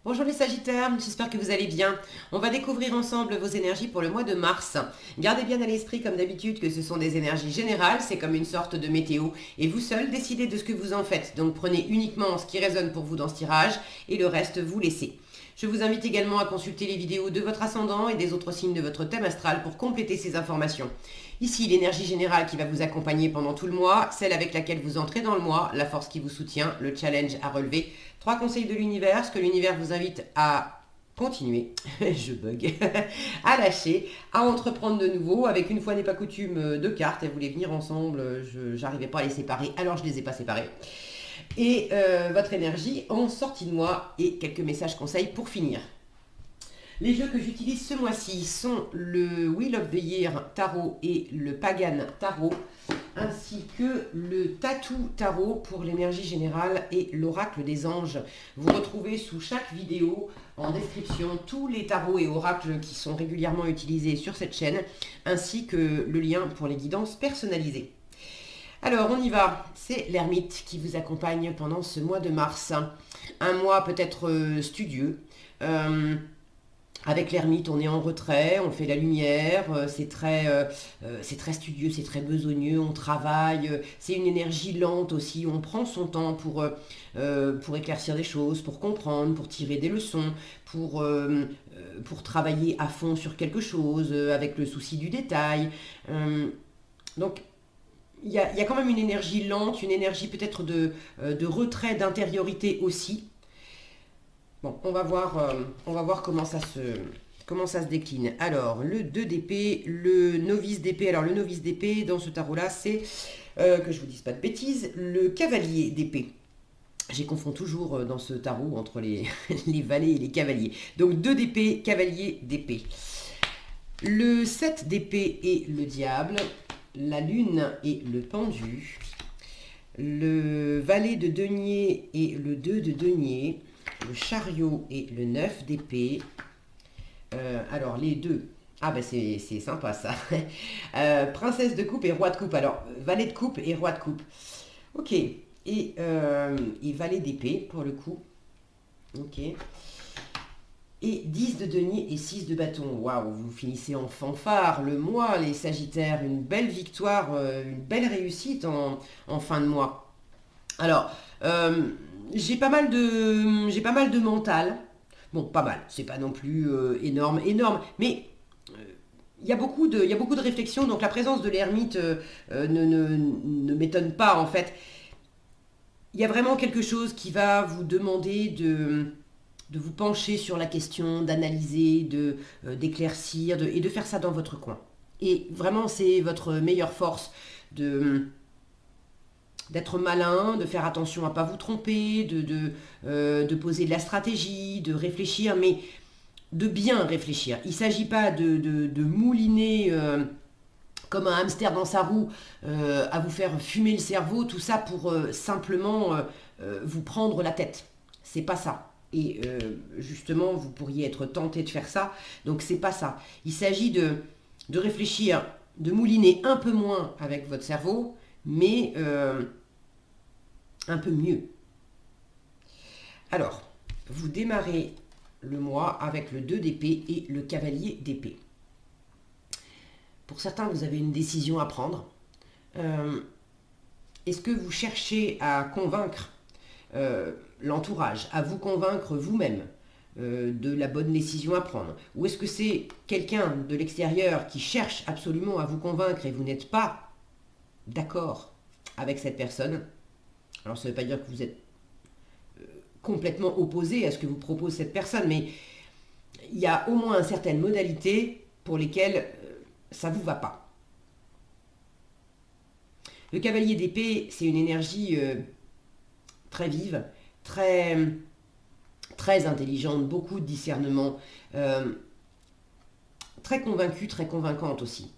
Bonjour les Sagittaires, j'espère que vous allez bien. On va découvrir ensemble vos énergies pour le mois de mars. Gardez bien à l'esprit comme d'habitude que ce sont des énergies générales, c'est comme une sorte de météo et vous seul décidez de ce que vous en faites. Donc prenez uniquement ce qui résonne pour vous dans ce tirage et le reste vous laissez. Je vous invite également à consulter les vidéos de votre ascendant et des autres signes de votre thème astral pour compléter ces informations. Ici, l'énergie générale qui va vous accompagner pendant tout le mois, celle avec laquelle vous entrez dans le mois, la force qui vous soutient, le challenge à relever. 3 conseils de l'univers, ce que l'univers vous invite à continuer, je bug, à lâcher, à entreprendre de nouveau, avec une fois n'est pas coutume 2 cartes, elles voulaient venir ensemble, je n'arrivais pas à les séparer, alors je ne les ai pas séparées. Et votre énergie en sortie de mois et quelques messages conseils pour finir. Les jeux que j'utilise ce mois-ci sont le Wheel of the Year Tarot et le Pagan Tarot, ainsi que le Tattoo Tarot pour l'énergie générale et l'Oracle des Anges. Vous retrouvez sous chaque vidéo en description tous les tarots et oracles qui sont régulièrement utilisés sur cette chaîne, ainsi que le lien pour les guidances personnalisées. Alors, on y va. C'est l'ermite qui vous accompagne pendant ce mois de mars. Un mois peut-être studieux. Avec l'ermite, on est en retrait, on fait la lumière, c'est très studieux, c'est très besogneux, on travaille, c'est une énergie lente aussi, on prend son temps pour éclaircir des choses, pour comprendre, pour tirer des leçons, pour travailler à fond sur quelque chose, avec le souci du détail. Donc, il y a quand même une énergie lente, une énergie peut-être de retrait, d'intériorité aussi. Bon, on va voir comment ça se décline. Alors, le 2 d'épée, le novice d'épée. Alors, le novice d'épée, dans ce tarot-là, c'est, que je vous dise pas de bêtises, le cavalier d'épée. J'ai confonds toujours dans ce tarot entre les, les valets et les cavaliers. Donc, 2 d'épée, cavalier d'épée. Le 7 d'épée et le diable. La lune et le pendu. Le valet de denier et le 2 de denier. Le chariot et le 9 d'épée. Alors les deux. Ah ben c'est sympa ça. Princesse de coupe et roi de coupe. Alors valet de coupe et roi de coupe. Ok. Et valet d'épée pour le coup. Ok. Et 10 de denier et 6 de bâton. Waouh, vous finissez en fanfare le mois, les Sagittaires. Une belle victoire, une belle réussite en fin de mois. Alors, j'ai pas mal de mental. Bon, pas mal, c'est pas non plus énorme, mais il y a beaucoup de réflexion, donc la présence de l'ermite ne m'étonne pas en fait. Il y a vraiment quelque chose qui va vous demander de vous pencher sur la question, d'analyser, d'éclaircir et de faire ça dans votre coin. Et vraiment, c'est votre meilleure force d'être malin, de faire attention à ne pas vous tromper, de poser de la stratégie, de réfléchir, mais de bien réfléchir. Il ne s'agit pas de mouliner comme un hamster dans sa roue, à vous faire fumer le cerveau, tout ça pour simplement vous prendre la tête. C'est pas ça. Et justement, vous pourriez être tenté de faire ça, donc c'est pas ça. Il s'agit de réfléchir, de mouliner un peu moins avec votre cerveau, mais un peu mieux. Alors, vous démarrez le mois avec le 2 d'épée et le cavalier d'épée. Pour certains, vous avez une décision à prendre. Est-ce que vous cherchez à convaincre l'entourage, à vous convaincre vous-même de la bonne décision à prendre? Ou est-ce que c'est quelqu'un de l'extérieur qui cherche absolument à vous convaincre et vous n'êtes pas d'accord avec cette personne? Alors ça ne veut pas dire que vous êtes complètement opposé à ce que vous propose cette personne, mais il y a au moins certaines modalités pour lesquelles ça ne vous va pas. Le cavalier d'épée, c'est une énergie très vive, très, très intelligente, beaucoup de discernement, très convaincue, très convaincante aussi.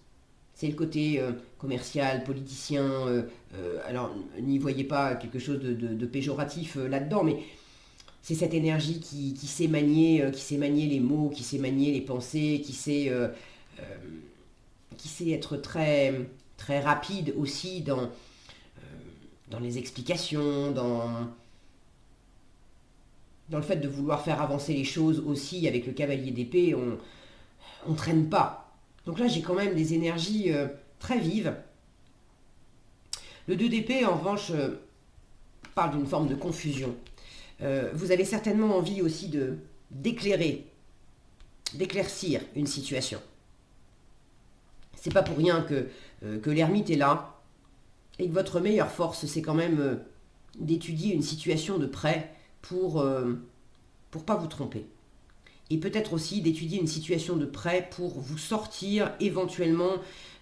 C'est le côté commercial, politicien. Alors, n'y voyez pas quelque chose de péjoratif là-dedans, mais c'est cette énergie qui sait manier les mots, qui sait manier les pensées, qui sait être très, très rapide aussi dans les explications, Dans le fait de vouloir faire avancer les choses aussi, avec le cavalier d'épée, on ne traîne pas. Donc là, j'ai quand même des énergies très vives. Le 2 d'épée, en revanche, parle d'une forme de confusion. Vous avez certainement envie aussi d'éclaircir une situation. C'est pas pour rien que l'ermite est là, et que votre meilleure force, c'est quand même d'étudier une situation de près pour pas vous tromper. Et peut-être aussi d'étudier une situation de près pour vous sortir éventuellement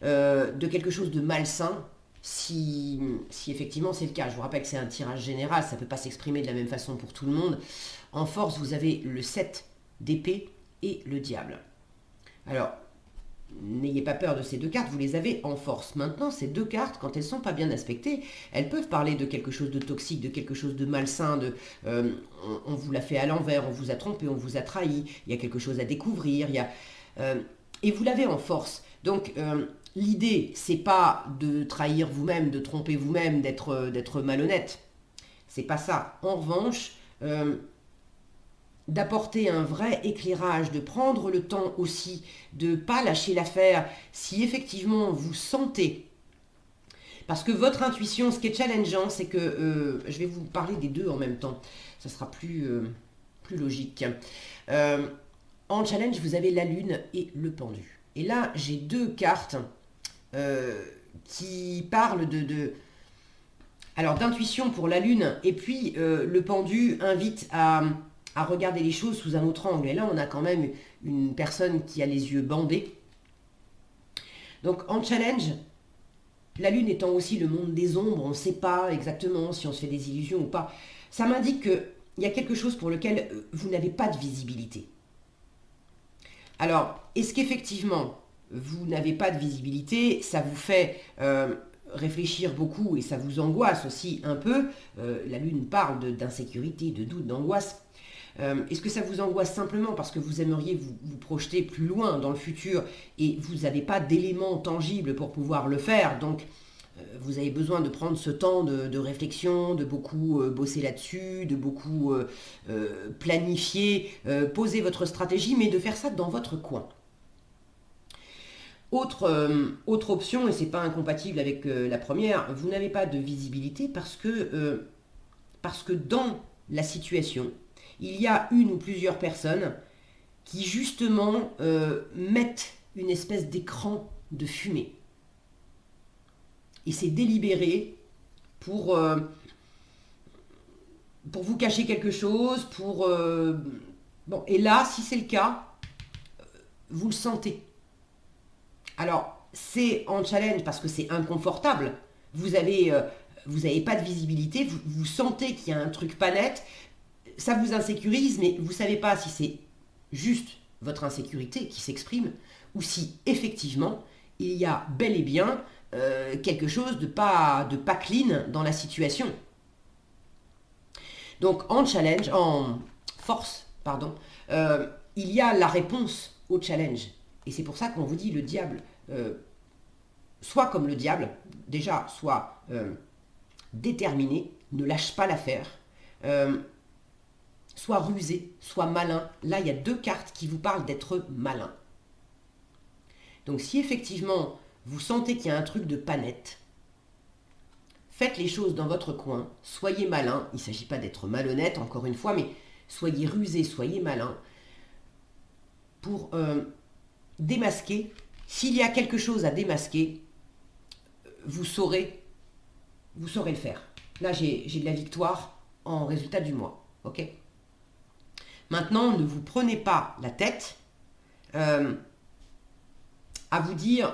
de quelque chose de malsain, si effectivement c'est le cas. Je vous rappelle que c'est un tirage général, ça ne peut pas s'exprimer de la même façon pour tout le monde. En force, vous avez le 7 d'épée et le diable. Alors, n'ayez pas peur de ces deux cartes, vous les avez en force. Maintenant, ces deux cartes, quand elles ne sont pas bien aspectées, elles peuvent parler de quelque chose de toxique, de quelque chose de malsain, on vous l'a fait à l'envers, on vous a trompé, on vous a trahi, il y a quelque chose à découvrir, et vous l'avez en force. Donc, l'idée, c'est pas de trahir vous-même, de tromper vous-même, d'être malhonnête. C'est pas ça. En revanche, d'apporter un vrai éclairage, de prendre le temps aussi, de ne pas lâcher l'affaire si effectivement vous sentez. Parce que votre intuition, ce qui est challengeant, c'est que, je vais vous parler des deux en même temps, ça sera plus logique. En challenge, vous avez la lune et le pendu. Et là, j'ai deux cartes qui parlent alors d'intuition pour la lune, et puis le pendu invite à regarder les choses sous un autre angle. Et là, on a quand même une personne qui a les yeux bandés. Donc en challenge, la lune étant aussi le monde des ombres, on ne sait pas exactement si on se fait des illusions ou pas. Ça m'indique qu'il y a quelque chose pour lequel vous n'avez pas de visibilité. Alors, est-ce qu'effectivement, vous n'avez pas de visibilité, ça vous fait réfléchir beaucoup et ça vous angoisse aussi un peu. La lune parle d'insécurité, de doute, d'angoisse. Est-ce que ça vous angoisse simplement parce que vous aimeriez vous projeter plus loin dans le futur et vous n'avez pas d'éléments tangibles pour pouvoir le faire, donc vous avez besoin de prendre ce temps de réflexion, de beaucoup bosser là-dessus, de beaucoup planifier, poser votre stratégie, mais de faire ça dans votre coin. Autre option, et c'est pas incompatible avec la première, vous n'avez pas de visibilité parce que dans la situation, il y a une ou plusieurs personnes qui justement mettent une espèce d'écran de fumée. Et c'est délibéré pour vous cacher quelque chose, Bon, et là, si c'est le cas, vous le sentez. Alors, c'est en challenge parce que c'est inconfortable. Vous avez pas de visibilité, vous sentez qu'il y a un truc pas net, ça vous insécurise, mais vous ne savez pas si c'est juste votre insécurité qui s'exprime ou si effectivement il y a bel et bien quelque chose de pas clean dans la situation. Donc en challenge, en force, pardon, il y a la réponse au challenge. Et c'est pour ça qu'on vous dit le diable, soit comme le diable, déjà, soit déterminé, ne lâche pas l'affaire, soit rusé, soit malin. Là, il y a deux cartes qui vous parlent d'être malin. Donc si effectivement, vous sentez qu'il y a un truc de pas net, faites les choses dans votre coin, soyez malin. Il ne s'agit pas d'être malhonnête, encore une fois, mais soyez rusé, soyez malin pour démasquer. S'il y a quelque chose à démasquer, vous saurez le faire. Là, j'ai de la victoire en résultat du mois. Ok ? Maintenant, ne vous prenez pas la tête à vous dire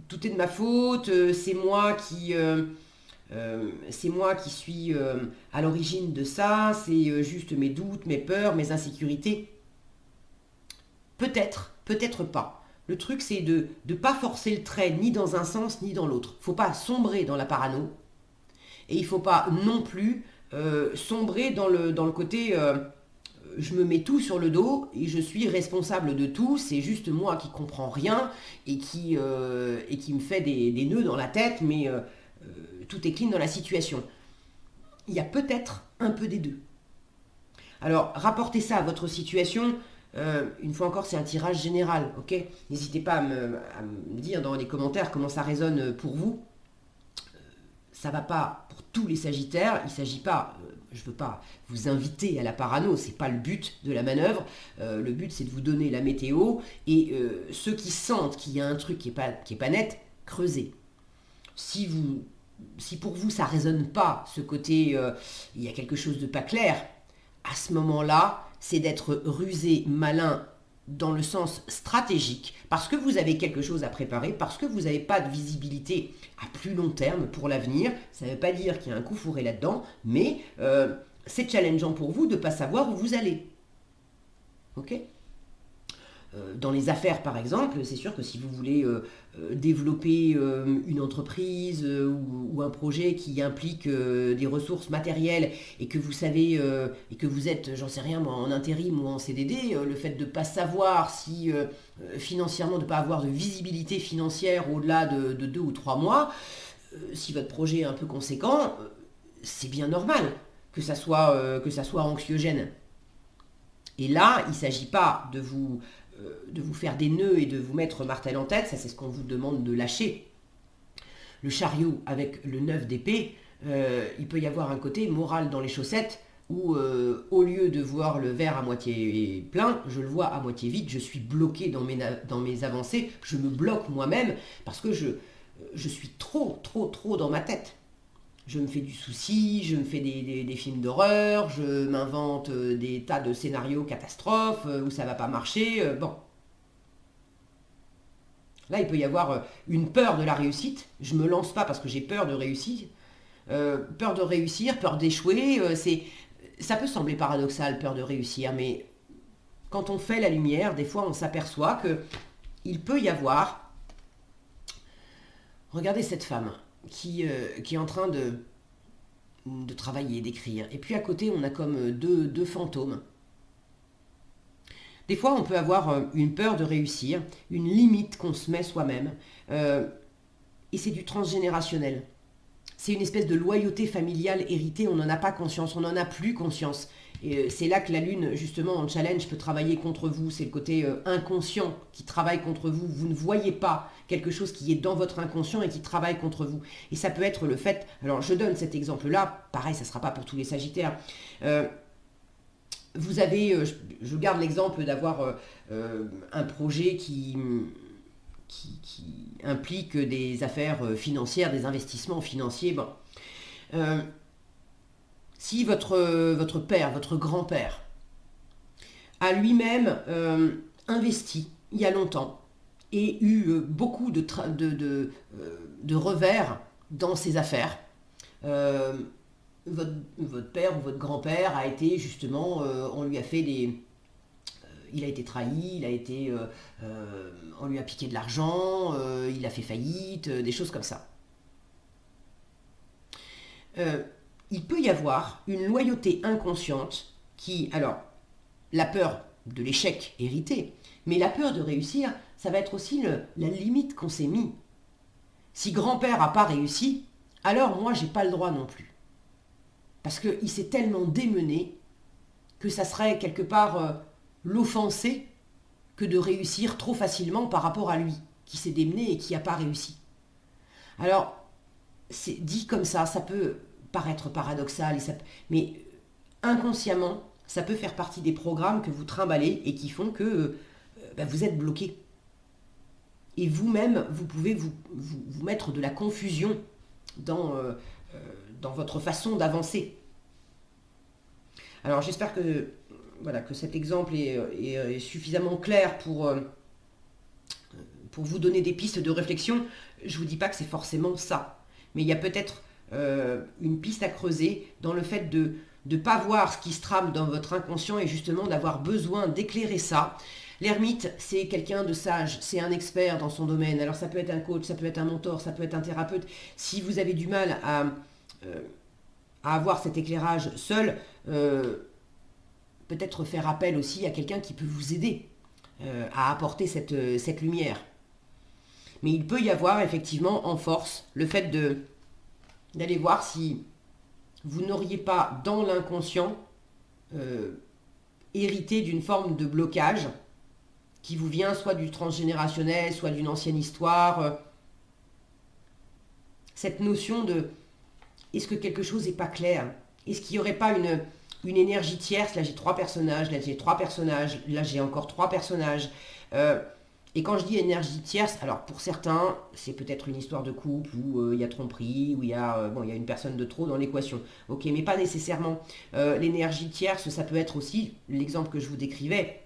tout est de ma faute, c'est moi qui suis à l'origine de ça, c'est juste mes doutes, mes peurs, mes insécurités. Peut-être, peut-être pas. Le truc, c'est de ne pas forcer le trait ni dans un sens ni dans l'autre. Il ne faut pas sombrer dans la parano. Et il ne faut pas non plus sombrer dans le côté je me mets tout sur le dos et je suis responsable de tout. C'est juste moi qui comprends rien et qui me fait des nœuds dans la tête, mais tout est clean dans la situation. Il y a peut-être un peu des deux. Alors, rapportez ça à votre situation. Une fois encore, c'est un tirage général, ok? N'hésitez pas à me dire dans les commentaires comment ça résonne pour vous. Ça va pas pour tous les Sagittaires. Il ne s'agit pas, je ne veux pas vous inviter à la parano, c'est pas le but de la manœuvre. Le but, c'est de vous donner la météo. Et ceux qui sentent qu'il y a un truc qui est pas net, creusez. Si pour vous ça résonne pas, ce côté il y a quelque chose de pas clair, à ce moment-là, c'est d'être rusé, malin dans le sens stratégique, parce que vous avez quelque chose à préparer, parce que vous n'avez pas de visibilité à plus long terme pour l'avenir. Ça ne veut pas dire qu'il y a un coup fourré là-dedans, mais c'est challengeant pour vous de ne pas savoir où vous allez. Ok ? Dans les affaires, par exemple, c'est sûr que si vous voulez développer une entreprise ou un projet qui implique des ressources matérielles et que vous savez et que vous êtes, j'en sais rien moi, en intérim ou en CDD, le fait de ne pas savoir si financièrement, de ne pas avoir de visibilité financière au-delà de 2 ou 3 mois, si votre projet est un peu conséquent, c'est bien normal que ça soit anxiogène. Et là, il ne s'agit pas de vous faire des nœuds et de vous mettre martel en tête, ça c'est ce qu'on vous demande de lâcher. Le chariot avec le 9 d'épée, il peut y avoir un côté moral dans les chaussettes où au lieu de voir le verre à moitié plein, je le vois à moitié vide, je suis bloqué dans mes avancées, je me bloque moi-même parce que je suis trop dans ma tête. Je me fais du souci, je me fais des films d'horreur, je m'invente des tas de scénarios catastrophes où ça va pas marcher. Bon. Là, il peut y avoir une peur de la réussite. Je me lance pas parce que j'ai peur de réussir. Peur d'échouer. Ça peut sembler paradoxal, peur de réussir, mais quand on fait la lumière, des fois on s'aperçoit que il peut y avoir... Regardez cette femme qui est en train de travailler, d'écrire. Et puis à côté, on a comme deux fantômes. Des fois, on peut avoir une peur de réussir, une limite qu'on se met soi-même. Et c'est du transgénérationnel. C'est une espèce de loyauté familiale héritée, on n'en a pas conscience, on n'en a plus conscience. Et c'est là que la Lune, justement, en challenge, peut travailler contre vous. C'est le côté inconscient qui travaille contre vous. Vous ne voyez pas quelque chose qui est dans votre inconscient et qui travaille contre vous. Et ça peut être le fait... Alors, je donne cet exemple-là. Pareil, ça ne sera pas pour tous les Sagittaires. Vous avez... je garde l'exemple d'avoir un projet qui implique des affaires financières, des investissements financiers. Bon. Si votre père, votre grand-père, a lui-même investi il y a longtemps et eu beaucoup de revers dans ses affaires, votre père ou votre grand-père a été justement, on lui a fait il a été trahi, on lui a piqué de l'argent, il a fait faillite, des choses comme ça. Il peut y avoir une loyauté inconsciente qui, alors, la peur de l'échec hérité, mais la peur de réussir, ça va être aussi la limite qu'on s'est mis. Si grand-père n'a pas réussi, alors moi, j'ai pas le droit non plus. Parce qu'il s'est tellement démené que ça serait quelque part l'offenser que de réussir trop facilement par rapport à lui, qui s'est démené et qui n'a pas réussi. Alors, c'est dit comme ça peut paraître paradoxal, mais inconsciemment, ça peut faire partie des programmes que vous trimballez et qui font que vous êtes bloqué. Et vous-même, vous pouvez vous mettre de la confusion dans votre façon d'avancer. Alors j'espère que cet exemple est suffisamment clair pour vous donner des pistes de réflexion. Je ne vous dis pas que c'est forcément ça, mais il y a peut-être une piste à creuser dans le fait de ne pas voir ce qui se trame dans votre inconscient et justement d'avoir besoin d'éclairer ça. L'ermite, c'est quelqu'un de sage, c'est un expert dans son domaine. Alors ça peut être un coach, ça peut être un mentor, ça peut être un thérapeute. Si vous avez du mal à avoir cet éclairage seul, peut-être faire appel aussi à quelqu'un qui peut vous aider à apporter cette lumière. Mais il peut y avoir effectivement en force le fait d'aller voir si vous n'auriez pas dans l'inconscient hérité d'une forme de blocage qui vous vient soit du transgénérationnel, soit d'une ancienne histoire. Cette notion de est-ce que quelque chose n'est pas clair? Est-ce qu'il n'y aurait pas une énergie tierce? Là j'ai 3 personnages, là j'ai 3 personnages, là j'ai encore 3 personnages. Et quand je dis énergie tierce, alors pour certains, c'est peut-être une histoire de couple où il y a tromperie, où il y a, il y a une personne de trop dans l'équation. Ok, mais pas nécessairement. L'énergie tierce, ça peut être aussi, l'exemple que je vous décrivais,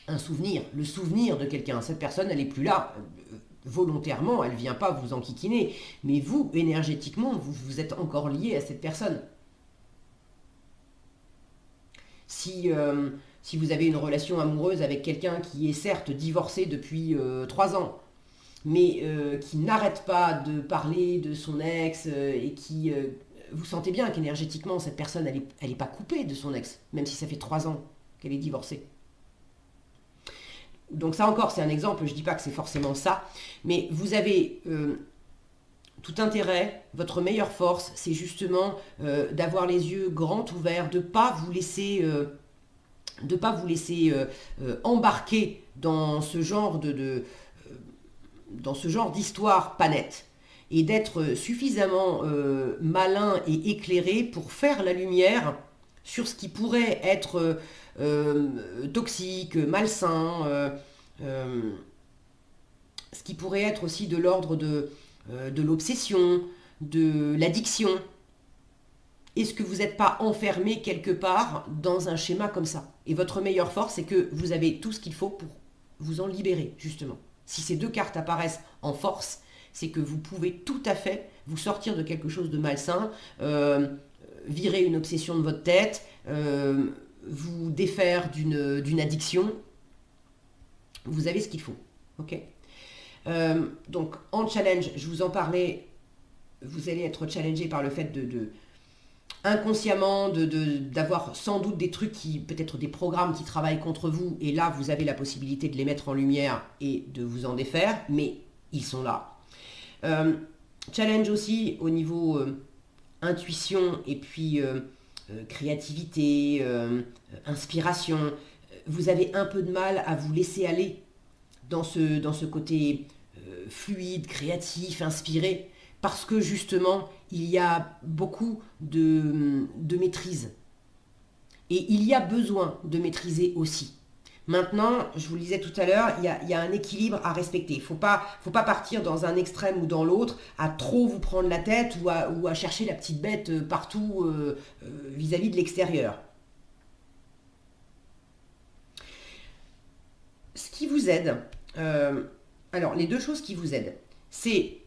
un souvenir, le souvenir de quelqu'un. Cette personne, elle n'est plus là. Volontairement, elle ne vient pas vous enquiquiner. Mais vous, énergétiquement, vous êtes encore lié à cette personne. Si vous avez une relation amoureuse avec quelqu'un qui est certes divorcé depuis 3 ans, mais qui n'arrête pas de parler de son ex et qui... vous sentez bien qu'énergétiquement, cette personne, elle est pas coupée de son ex, même si ça fait 3 ans qu'elle est divorcée. Donc ça encore, c'est un exemple, je ne dis pas que c'est forcément ça, mais vous avez tout intérêt, votre meilleure force, c'est justement d'avoir les yeux grands ouverts, de ne pas vous laisser... embarquer dans ce genre dans ce genre d'histoire pas nette et d'être suffisamment malin et éclairé pour faire la lumière sur ce qui pourrait être toxique, malsain, ce qui pourrait être aussi de l'ordre de l'obsession, de l'addiction. Est-ce que vous n'êtes pas enfermé quelque part dans un schéma comme ça? Et votre meilleure force, c'est que vous avez tout ce qu'il faut pour vous en libérer, justement. Si ces 2 cartes apparaissent en force, c'est que vous pouvez tout à fait vous sortir de quelque chose de malsain, virer une obsession de votre tête, vous défaire d'une addiction. Vous avez ce qu'il faut. Ok. Donc, en challenge, je vous en parlais, vous allez être challengé par le fait inconsciemment d'avoir sans doute des trucs peut-être des programmes qui travaillent contre vous, et là vous avez la possibilité de les mettre en lumière et de vous en défaire, mais ils sont là. Challenge aussi au niveau intuition et puis créativité, inspiration. Vous avez un peu de mal à vous laisser aller dans ce côté fluide, créatif, inspiré, parce que justement, il y a beaucoup de maîtrise. Et il y a besoin de maîtriser aussi. Maintenant, je vous le disais tout à l'heure, il y a un équilibre à respecter. Il ne faut pas partir dans un extrême ou dans l'autre, à trop vous prendre la tête ou à chercher la petite bête partout vis-à-vis de l'extérieur. Ce qui vous aide, alors les 2 choses qui vous aident, c'est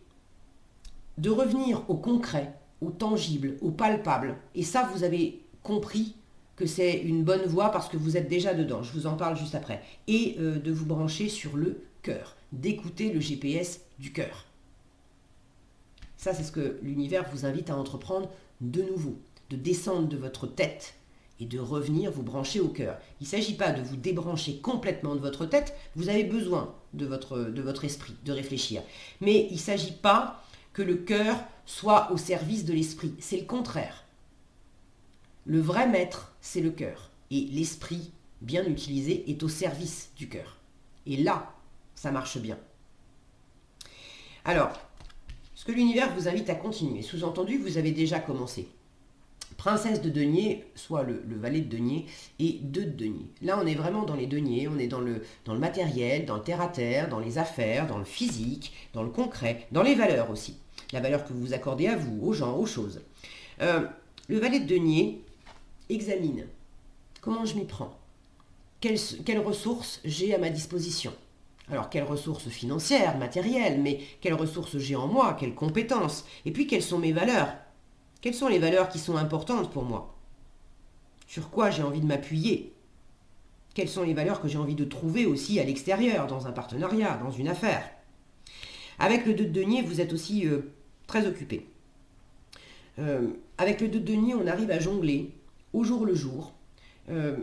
de revenir au concret, au tangible, au palpable. Et ça, vous avez compris que c'est une bonne voie parce que vous êtes déjà dedans. Je vous en parle juste après. Et de vous brancher sur le cœur, d'écouter le GPS du cœur. Ça, c'est ce que l'univers vous invite à entreprendre de nouveau, de descendre de votre tête et de revenir vous brancher au cœur. Il ne s'agit pas de vous débrancher complètement de votre tête, vous avez besoin de votre esprit, de réfléchir. Mais il ne s'agit pas que le cœur soit au service de l'esprit. C'est le contraire. Le vrai maître, c'est le cœur. Et l'esprit, bien utilisé, est au service du cœur. Et là, ça marche bien. Alors, ce que l'univers vous invite à continuer, sous-entendu, vous avez déjà commencé. Princesse de denier, soit le valet de denier, et 2 de denier. Là, on est vraiment dans les deniers, on est dans le matériel, dans le terre-à-terre, dans les affaires, dans le physique, dans le concret, dans les valeurs aussi. La valeur que vous vous accordez à vous, aux gens, aux choses. Le valet de denier examine comment je m'y prends, quelles ressources j'ai à ma disposition. Alors, quelles ressources financières, matérielles, mais quelles ressources j'ai en moi, quelles compétences, et puis quelles sont mes valeurs. Quelles sont les valeurs qui sont importantes pour moi? Sur quoi j'ai envie de m'appuyer? Quelles sont les valeurs que j'ai envie de trouver aussi à l'extérieur, dans un partenariat, dans une affaire? Avec le 2 de denier, vous êtes aussi très occupé. Avec le 2 de denier, on arrive à jongler au jour le jour,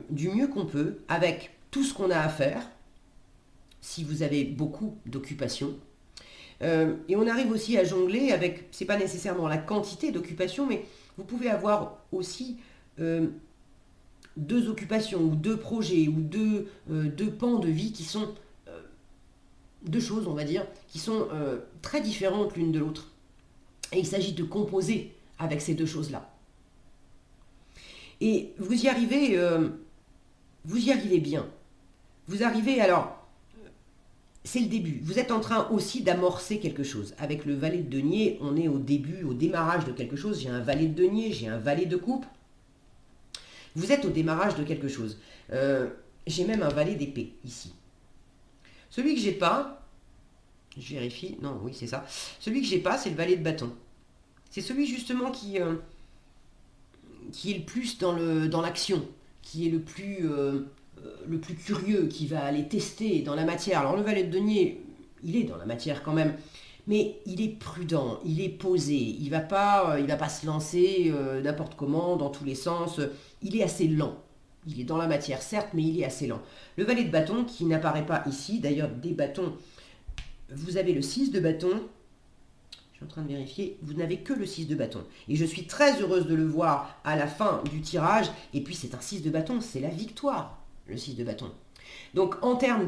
du mieux qu'on peut, avec tout ce qu'on a à faire, si vous avez beaucoup d'occupations. Et on arrive aussi à jongler avec, c'est pas nécessairement la quantité d'occupation, mais vous pouvez avoir aussi deux occupations ou deux projets ou deux pans de vie qui sont deux choses, on va dire, qui sont très différentes l'une de l'autre. Et il s'agit de composer avec ces deux choses-là. Et vous y arrivez bien. Vous arrivez, alors, c'est le début. Vous êtes en train aussi d'amorcer quelque chose. Avec le valet de denier, on est au début, au démarrage de quelque chose. J'ai un valet de denier, j'ai un valet de coupe. Vous êtes au démarrage de quelque chose. J'ai même un valet d'épée ici. Celui que j'ai pas, je vérifie, non, oui c'est ça. Celui que j'ai pas, c'est le valet de bâton. C'est celui justement qui est le plus dans l'action, qui est le plus curieux, qui va aller tester dans la matière. Alors le valet de denier, il est dans la matière quand même, mais il est prudent, il est posé, il va pas se lancer n'importe comment, dans tous les sens. Il est assez lent. Il est dans la matière, certes, mais il est assez lent. Le valet de bâton, qui n'apparaît pas ici, d'ailleurs, des bâtons, vous avez le 6 de bâton. Je suis en train de vérifier, vous n'avez que le 6 de bâton. Et je suis très heureuse de le voir à la fin du tirage. Et puis, c'est un 6 de bâton, c'est la victoire, le 6 de bâton. Donc, en termes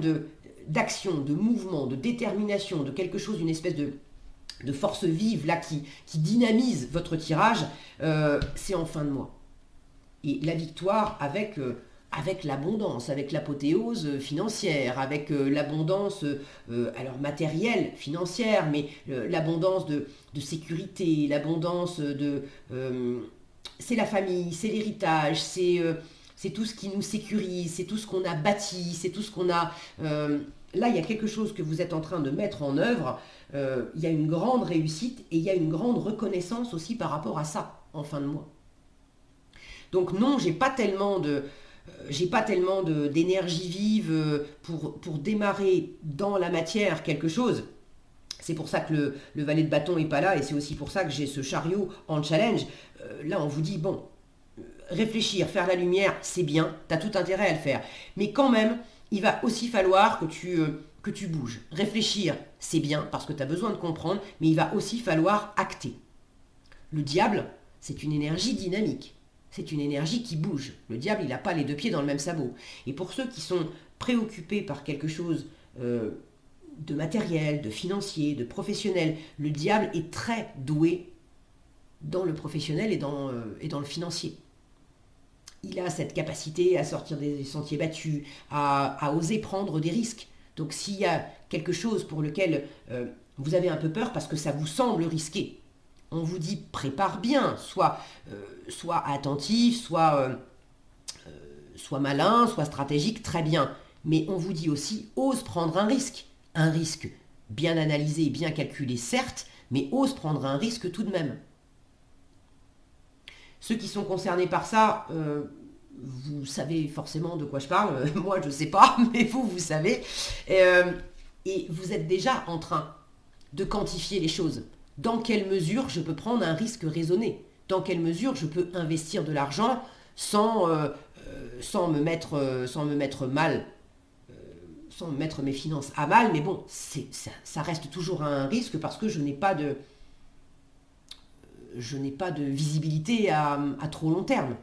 d'action, de mouvement, de détermination, de quelque chose, une espèce de force vive, là, qui dynamise votre tirage, c'est en fin de mois. Et la victoire avec l'abondance, avec l'apothéose financière, avec l'abondance alors matérielle, financière, mais l'abondance de sécurité, l'abondance c'est la famille, c'est l'héritage, c'est tout ce qui nous sécurise, c'est tout ce qu'on a bâti, c'est tout ce qu'on a... là, il y a quelque chose que vous êtes en train de mettre en œuvre, il y a une grande réussite et il y a une grande reconnaissance aussi par rapport à ça, en fin de mois. Donc non, j'ai pas tellement d'énergie vive pour démarrer dans la matière quelque chose. C'est pour ça que le valet de bâton n'est pas là et c'est aussi pour ça que j'ai ce chariot en challenge. Là, on vous dit, bon, réfléchir, faire la lumière, c'est bien, tu as tout intérêt à le faire. Mais quand même, il va aussi falloir que tu bouges. Réfléchir, c'est bien parce que tu as besoin de comprendre, mais il va aussi falloir acter. Le diable, c'est une énergie dynamique. C'est une énergie qui bouge. Le diable, il n'a pas les deux pieds dans le même sabot. Et pour ceux qui sont préoccupés par quelque chose de matériel, de financier, de professionnel, le diable est très doué dans le professionnel et dans le financier. Il a cette capacité à sortir des sentiers battus, à oser prendre des risques. Donc s'il y a quelque chose pour lequel vous avez un peu peur parce que ça vous semble risqué, on vous dit prépare bien, soit attentif, soit malin, soit stratégique, très bien. Mais on vous dit aussi ose prendre un risque. Un risque bien analysé, bien calculé, certes, mais ose prendre un risque tout de même. Ceux qui sont concernés par ça, vous savez forcément de quoi je parle. Moi, je ne sais pas, mais vous savez. Et vous êtes déjà en train de quantifier les choses. Dans quelle mesure je peux prendre un risque raisonné? Dans quelle mesure je peux investir de l'argent sans me mettre mal, sans me mettre mes finances à mal? Mais bon, ça reste toujours un risque parce que je n'ai pas de visibilité à trop long terme.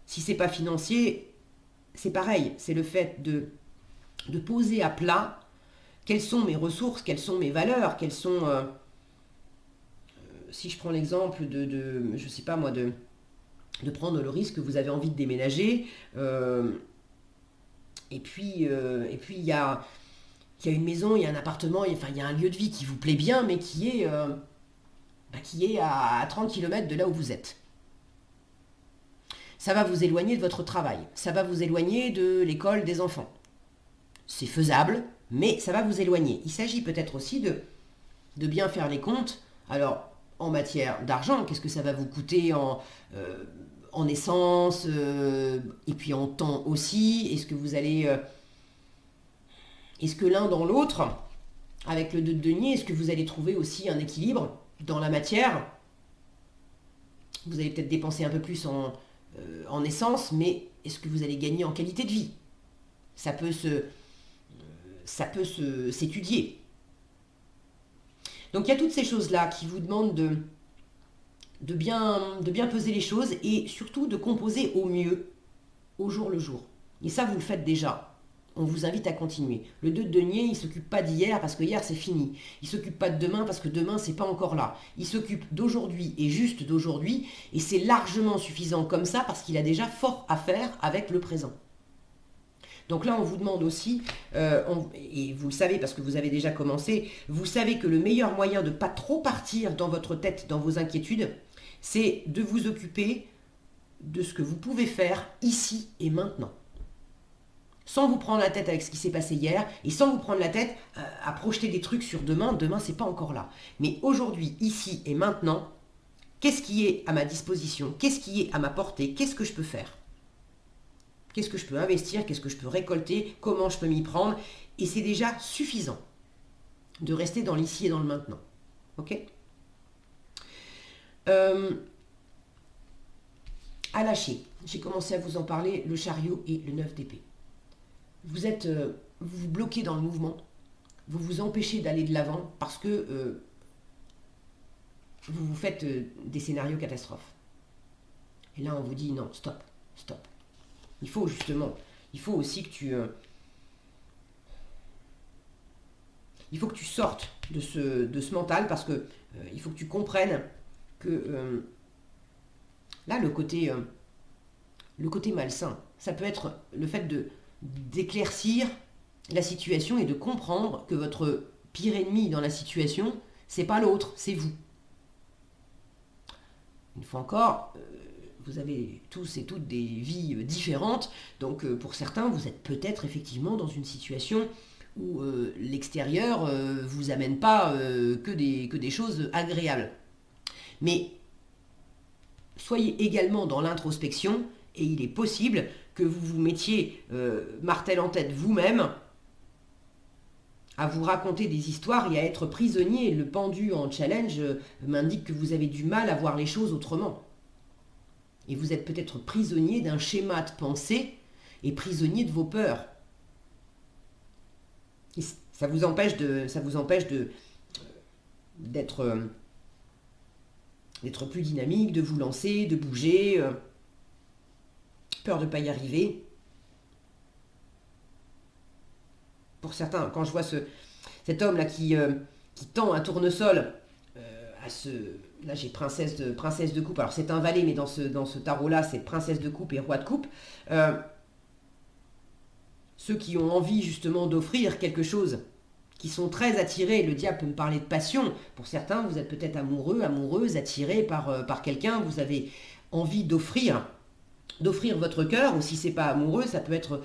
Si c'est pas financier, c'est pareil. C'est le fait de poser à plat quelles sont mes ressources, quelles sont mes valeurs, quelles sont... si je prends l'exemple je sais pas moi, de prendre le risque que vous avez envie de déménager, et puis il y a une maison, il y a un appartement, il y a un lieu de vie qui vous plaît bien, mais qui est à 30 km de là où vous êtes. Ça va vous éloigner de votre travail, ça va vous éloigner de l'école des enfants. C'est faisable, mais ça va vous éloigner. Il s'agit peut-être aussi de bien faire les comptes. Alors, en matière d'argent, qu'est-ce que ça va vous coûter en essence et puis en temps aussi? Est-ce que vous allez... est-ce que l'un dans l'autre, avec le 2 de denier, est-ce que vous allez trouver aussi un équilibre dans la matière? Vous allez peut-être dépenser un peu plus en essence, mais est-ce que vous allez gagner en qualité de vie? Ça peut s'étudier. Donc il y a toutes ces choses-là qui vous demandent de bien peser les choses et surtout de composer au mieux, au jour le jour. Et ça, vous le faites déjà. On vous invite à continuer. Le 2 de denier, il ne s'occupe pas d'hier parce que hier c'est fini. Il ne s'occupe pas de demain parce que demain c'est pas encore là. Il s'occupe d'aujourd'hui et juste d'aujourd'hui et c'est largement suffisant comme ça parce qu'il a déjà fort à faire avec le présent. Donc là, on vous demande aussi, et vous le savez parce que vous avez déjà commencé, vous savez que le meilleur moyen de ne pas trop partir dans votre tête, dans vos inquiétudes, c'est de vous occuper de ce que vous pouvez faire ici et maintenant. Sans vous prendre la tête avec ce qui s'est passé hier et sans vous prendre la tête à projeter des trucs sur demain. Demain, c'est pas encore là. Mais aujourd'hui, ici et maintenant, qu'est-ce qui est à ma disposition? Qu'est-ce qui est à ma portée? Qu'est-ce que je peux faire? Qu'est-ce que je peux investir? Qu'est-ce que je peux récolter? Comment je peux m'y prendre? Et c'est déjà suffisant de rester dans l'ici et dans le maintenant. Ok? À lâcher. J'ai commencé à vous en parler, le chariot et le 9 d'épée. Vous vous bloquez dans le mouvement, vous vous empêchez d'aller de l'avant parce que vous vous faites des scénarios catastrophes. Et là, on vous dit non, stop, stop. Il faut aussi que il faut que tu sortes de ce mental parce que il faut que tu comprennes que là, le côté malsain, ça peut être le fait d'éclaircir la situation et de comprendre que votre pire ennemi dans la situation, c'est pas l'autre, c'est vous. Une fois encore, vous avez tous et toutes des vies différentes, donc pour certains, vous êtes peut-être effectivement dans une situation où l'extérieur vous amène pas que des choses agréables. Mais soyez également dans l'introspection et il est possible que vous vous mettiez martel en tête vous-même à vous raconter des histoires et à être prisonnier. Le pendu en challenge m'indique que vous avez du mal à voir les choses autrement. Et vous êtes peut-être prisonnier d'un schéma de pensée et prisonnier de vos peurs. Et ça vous empêche d'être plus dynamique, de vous lancer, de bouger. Peur de ne pas y arriver. Pour certains, quand je vois cet homme-là qui tend un tournesol Là, j'ai princesse de coupe. Alors, c'est un valet, mais dans ce tarot-là, c'est princesse de coupe et roi de coupe. Ceux qui ont envie, justement, d'offrir quelque chose, qui sont très attirés, le diable peut me parler de passion. Pour certains, vous êtes peut-être amoureux, amoureuse, attiré par quelqu'un, vous avez envie d'offrir votre cœur, ou si c'est pas amoureux, ça peut être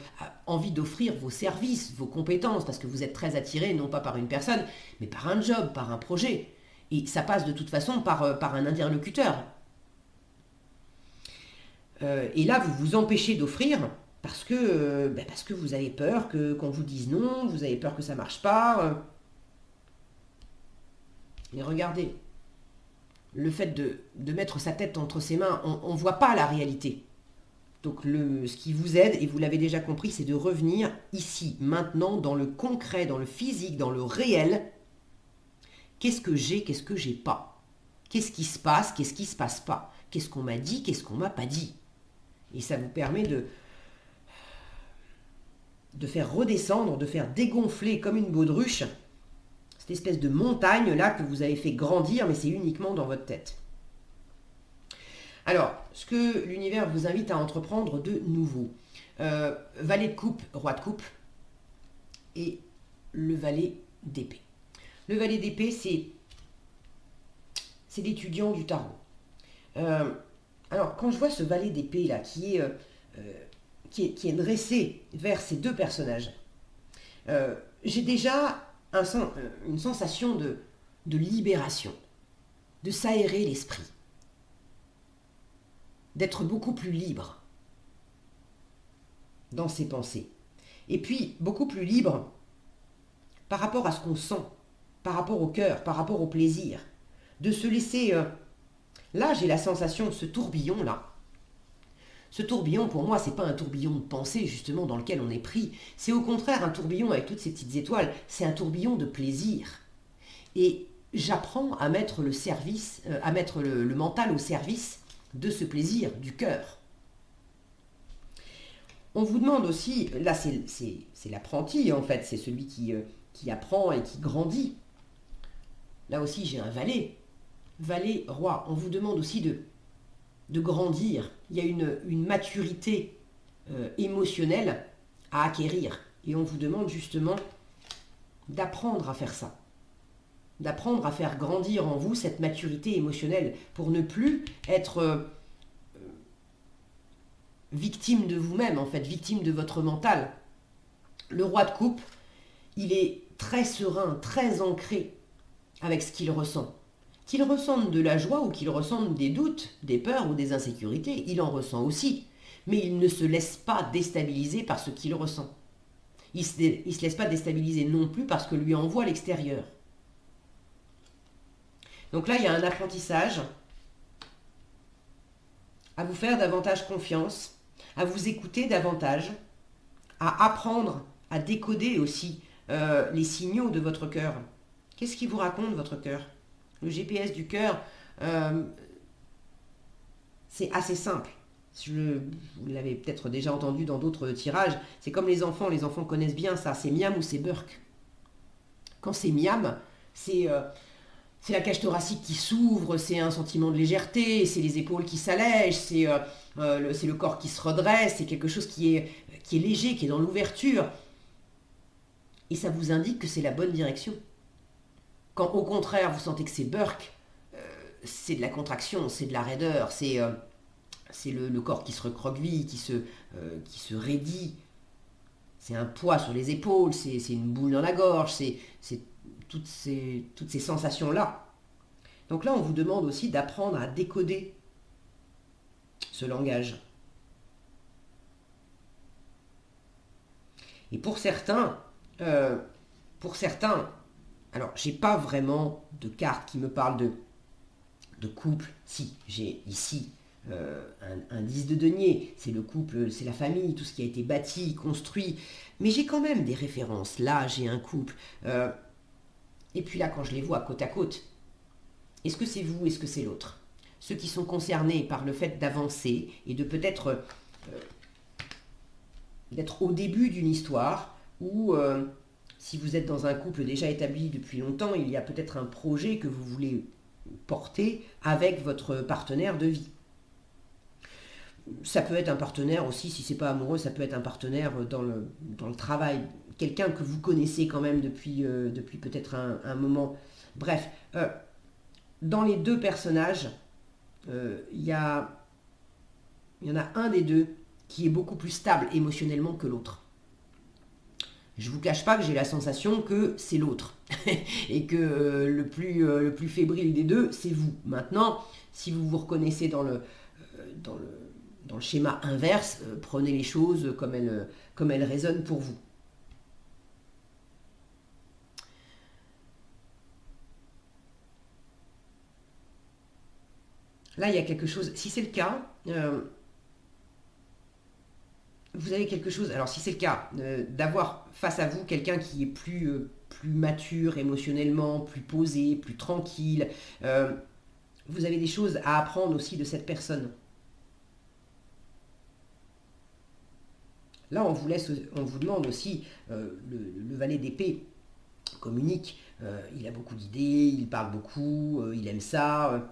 envie d'offrir vos services, vos compétences, parce que vous êtes très attiré, non pas par une personne, mais par un job, par un projet. Et ça passe de toute façon par un interlocuteur. Et là, vous vous empêchez d'offrir parce que vous avez peur qu'on vous dise non, vous avez peur que ça marche pas. Et regardez, le fait de mettre sa tête entre ses mains, on ne voit pas la réalité. Donc ce qui vous aide, et vous l'avez déjà compris, c'est de revenir ici, maintenant, dans le concret, dans le physique, dans le réel. Qu'est-ce que j'ai, qu'est-ce que j'ai pas? Qu'est-ce qui se passe, qu'est-ce qui se passe pas? Qu'est-ce qu'on m'a dit, qu'est-ce qu'on m'a pas dit? Et ça vous permet de faire redescendre, de faire dégonfler comme une baudruche cette espèce de montagne-là que vous avez fait grandir, mais c'est uniquement dans votre tête. Alors, ce que l'univers vous invite à entreprendre de nouveau. Valet de coupe, roi de coupe et le valet d'épée. Le valet d'épée, c'est l'étudiant du tarot. Alors, quand je vois ce valet d'épée là, qui est dressé vers ces deux personnages, j'ai déjà une sensation de libération, de s'aérer l'esprit, d'être beaucoup plus libre dans ses pensées. Et puis, beaucoup plus libre par rapport à ce qu'on sent, par rapport au cœur, par rapport au plaisir. De se laisser... Là, j'ai la sensation de ce tourbillon-là. Ce tourbillon, pour moi, c'est pas un tourbillon de pensée, justement, dans lequel on est pris. C'est au contraire un tourbillon avec toutes ces petites étoiles. C'est un tourbillon de plaisir. Et j'apprends à mettre le service, à mettre le mental au service de ce plaisir du cœur. On vous demande aussi, là c'est l'apprenti en fait, c'est celui qui apprend et qui grandit. Là aussi j'ai un valet, valet roi. On vous demande aussi de grandir. Il y a une maturité émotionnelle à acquérir. Et on vous demande justement d'apprendre à faire ça. D'apprendre à faire grandir en vous cette maturité émotionnelle pour ne plus être victime de vous-même, en fait, victime de votre mental. Le roi de coupe, il est très serein, très ancré avec ce qu'il ressent. Qu'il ressente de la joie ou qu'il ressente des doutes, des peurs ou des insécurités, il en ressent aussi. Mais il ne se laisse pas déstabiliser par ce qu'il ressent. Il ne se laisse pas déstabiliser non plus par ce que lui envoie l'extérieur. Donc là, il y a un apprentissage à vous faire davantage confiance, à vous écouter davantage, à apprendre à décoder aussi les signaux de votre cœur. Qu'est-ce qui vous raconte votre cœur? Le GPS du cœur, c'est assez simple. Vous l'avez peut-être déjà entendu dans d'autres tirages, c'est comme les enfants connaissent bien ça, c'est miam ou c'est burk. Quand c'est miam, c'est la cage thoracique qui s'ouvre, c'est un sentiment de légèreté, c'est les épaules qui s'allègent, c'est le corps qui se redresse, c'est quelque chose qui est léger, qui est dans l'ouverture. Et ça vous indique que c'est la bonne direction. Quand au contraire vous sentez que c'est burk, c'est de la contraction, c'est de la raideur, c'est le corps qui se recroqueville, qui se raidit. C'est un poids sur les épaules, c'est une boule dans la gorge, c'est toutes ces sensations-là. Donc là, on vous demande aussi d'apprendre à décoder ce langage. Et pour certains, alors j'ai pas vraiment de carte qui me parle de couple. Si, j'ai ici un 10 de denier, c'est le couple, c'est la famille, tout ce qui a été bâti, construit. Mais j'ai quand même des références. Là, j'ai un couple. Et puis là, quand je les vois côte à côte, est-ce que c'est vous, est-ce que c'est l'autre? Ceux qui sont concernés par le fait d'avancer et de peut-être d'être au début d'une histoire ou si vous êtes dans un couple déjà établi depuis longtemps, il y a peut-être un projet que vous voulez porter avec votre partenaire de vie. Ça peut être un partenaire aussi, si c'est pas amoureux, ça peut être un partenaire dans le travail, quelqu'un que vous connaissez quand même depuis peut-être un moment. Bref, dans les deux personnages, il y en a un des deux qui est beaucoup plus stable émotionnellement que l'autre. Je ne vous cache pas que j'ai la sensation que c'est l'autre et que le plus fébrile des deux, c'est vous. Maintenant, si vous vous reconnaissez dans le schéma inverse, prenez les choses comme elles résonnent pour vous. Là, il y a quelque chose, si c'est le cas, vous avez quelque chose, alors si c'est le cas, d'avoir face à vous quelqu'un qui est plus mature émotionnellement, plus posé, plus tranquille, vous avez des choses à apprendre aussi de cette personne. Là, on vous demande aussi, le valet d'épée communique, il a beaucoup d'idées, il parle beaucoup, il aime ça.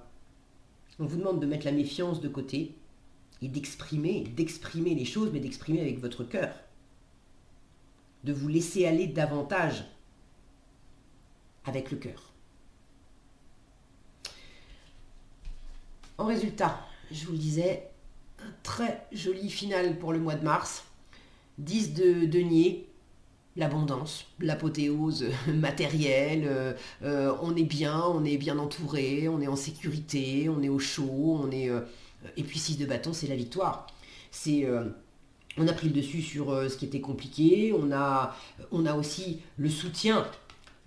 On vous demande de mettre la méfiance de côté et d'exprimer les choses, mais d'exprimer avec votre cœur. De vous laisser aller davantage avec le cœur. En résultat, je vous le disais, un très joli final pour le mois de mars. 10 de denier, l'abondance, l'apothéose matérielle, on est bien entouré, on est en sécurité, on est au chaud, et puis 6 de bâton, c'est la victoire. On a pris le dessus sur ce qui était compliqué, on a aussi le soutien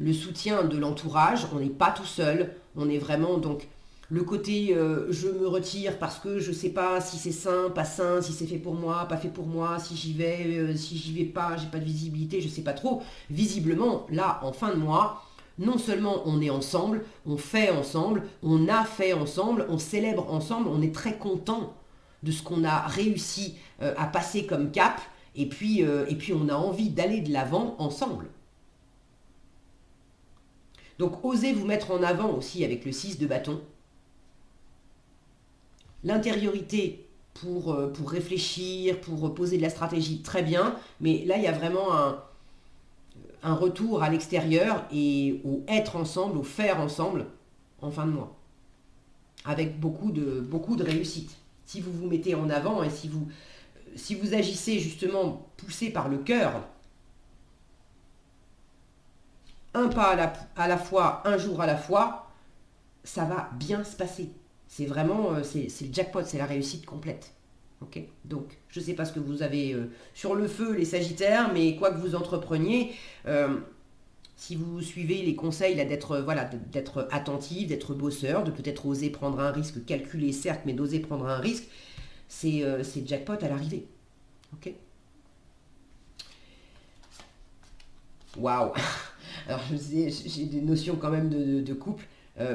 de l'entourage, on n'est pas tout seul, on est vraiment donc le côté je me retire parce que je sais pas si c'est sain, pas sain, si c'est fait pour moi, pas fait pour moi, si j'y vais pas, j'ai pas de visibilité, je sais pas trop. Visiblement, là, en fin de mois, non seulement on est ensemble, on fait ensemble, on a fait ensemble, on célèbre ensemble, on est très content de ce qu'on a réussi à passer comme cap, et puis on a envie d'aller de l'avant ensemble. Donc osez vous mettre en avant aussi avec le 6 de bâton. L'intériorité pour réfléchir, pour poser de la stratégie, très bien, mais là il y a vraiment un retour à l'extérieur et au être ensemble, au faire ensemble en fin de mois. Avec beaucoup de réussite. Si vous vous mettez en avant et si vous agissez justement poussé par le cœur, un pas à la fois, un jour à la fois, ça va bien se passer. C'est vraiment, c'est le jackpot, c'est la réussite complète. Ok. Donc, je ne sais pas ce que vous avez sur le feu, les Sagittaires, mais quoi que vous entrepreniez, si vous suivez les conseils d'être attentif, d'être bosseur, de peut-être oser prendre un risque, calculé certes, mais d'oser prendre un risque, c'est jackpot à l'arrivée. Ok. Waouh. Alors, j'ai des notions quand même de couple.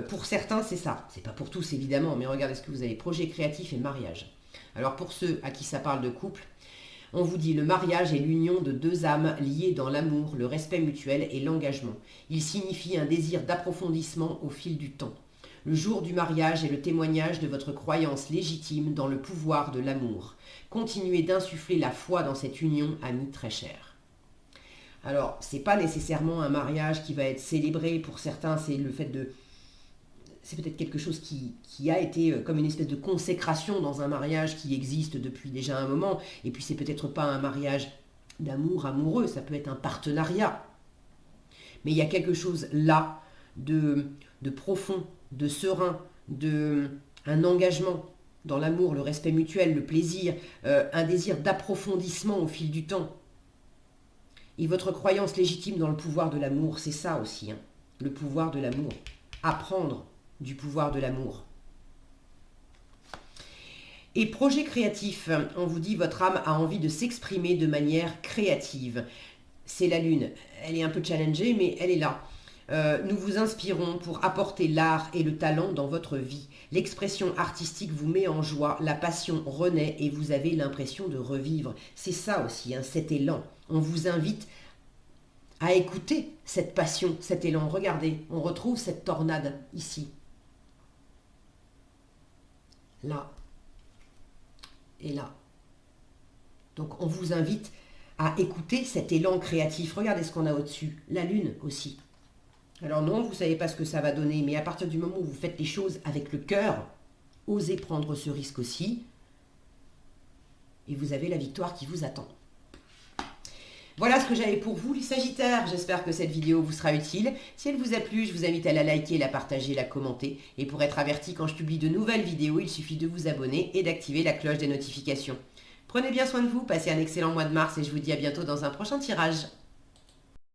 Pour certains, c'est ça. C'est pas pour tous, évidemment, mais regardez ce que vous avez. Projet créatif et mariage. Alors, pour ceux à qui ça parle de couple, on vous dit le mariage est l'union de deux âmes liées dans l'amour, le respect mutuel et l'engagement. Il signifie un désir d'approfondissement au fil du temps. Le jour du mariage est le témoignage de votre croyance légitime dans le pouvoir de l'amour. Continuez d'insuffler la foi dans cette union, amis très chers. Alors, c'est pas nécessairement un mariage qui va être célébré. Pour certains, c'est le fait de... C'est peut-être quelque chose qui a été comme une espèce de consécration dans un mariage qui existe depuis déjà un moment. Et puis, c'est peut-être pas un mariage d'amour amoureux, ça peut être un partenariat. Mais il y a quelque chose là de profond, de serein, un engagement dans l'amour, le respect mutuel, le plaisir, un désir d'approfondissement au fil du temps. Et votre croyance légitime dans le pouvoir de l'amour, c'est ça aussi, hein, le pouvoir de l'amour. Apprendre du pouvoir de l'amour. Et projet créatif, on vous dit votre âme a envie de s'exprimer de manière créative. C'est la lune, elle est un peu challengée, mais elle est là. Nous vous inspirons pour apporter l'art et le talent dans votre vie. L'expression artistique vous met en joie, la passion renaît et vous avez l'impression de revivre. C'est ça aussi, hein, cet élan. On vous invite à écouter cette passion, cet élan. Regardez, on retrouve cette tornade ici. Là. Et là. Donc on vous invite à écouter cet élan créatif. Regardez ce qu'on a au-dessus. La lune aussi. Alors non, vous ne savez pas ce que ça va donner, mais à partir du moment où vous faites les choses avec le cœur, osez prendre ce risque aussi, et vous avez la victoire qui vous attend. Voilà ce que j'avais pour vous les Sagittaires. J'espère que cette vidéo vous sera utile. Si elle vous a plu, je vous invite à la liker, la partager, la commenter. Et pour être averti quand je publie de nouvelles vidéos, il suffit de vous abonner et d'activer la cloche des notifications. Prenez bien soin de vous, passez un excellent mois de mars et je vous dis à bientôt dans un prochain tirage.